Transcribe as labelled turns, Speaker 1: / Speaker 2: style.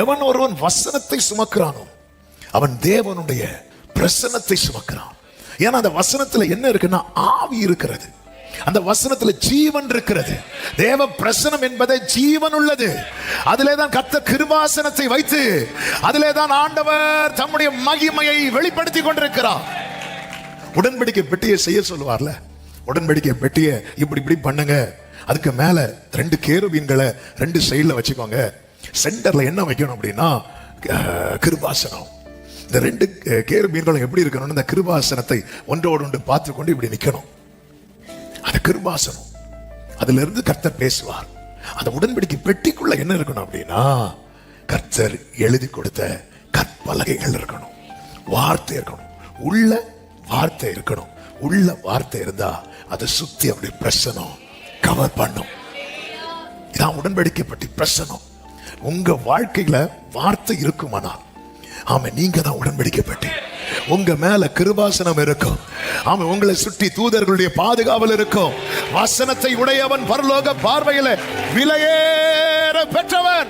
Speaker 1: எவன் ஒருவன் வசனத்தை சுமக்கிறானோ அவன் தேவனுடைய பிரசன்னத்தை சுமக்கிறான். ஏன்னா அந்த வசனத்துல என்ன இருக்குன்னா ஆவி இருக்கிறது, அந்த வசனத்துல ஜீவன் இருக்கிறது. தேவ பிரசனம் என்பதை ஜீவன் உள்ளது. அதிலேதான் கர்த்தர் கிருபாசனத்தை வைத்து அதிலேதான் ஆண்டவர் தம்முடைய மகிமையை வெளிப்படுத்தி கொண்டிருக்கிறார். உடன்படிக்கை பெட்டியை செய்ய சொல்லுவார்ல, உடன்படிக்கை பெட்டியை இப்படி இப்படி பண்ணுங்க, அதுக்கு மேல 2 கேருபீன்களை 2 சைடுல வச்சுக்கோங்க, சென்டர்ல என்ன வைக்கணும் அப்படின்னா கிருபாசனம். இந்த 2 கேருபீன்களும் எப்படி இருக்கணும், இந்த கிருபாசனத்தை ஒன்றோடு ஒன்று பார்த்து கொண்டு இப்படி நிக்கணும். அந்த கிருபாசனம், அதுல இருந்து கர்த்தர் பேசுவார். அந்த உடன்படிக்கை பெட்டிக்குள்ள என்ன இருக்கணும் அப்படின்னா கர்த்தர் எழுதி கொடுத்த கற்பலகைகள் இருக்கணும், வார்த்தை இருக்கணும், உள்ள வார்த்தை இருக்கணும். உள்ள வார்த்தை இருந்தா அதை சுத்தி அப்படி பிரசனம் கவர் பண்ணும். இதான் உடன்படிக்கை பற்றி பிரசனம். உங்க வாழ்க்கையில வார்த்தை இருக்குமானால் ஆமா நீங்க தான் உடன்படிக்கை பற்றி. உங்க மேல கிருபாசனம் இருக்கும். ஆமா உங்களை சுற்றி தூதர்களுடைய பாதுகாவல் இருக்கும். வசனத்தை உடையவன் பரலோக பார்வையில விலையேற பெற்றவன்.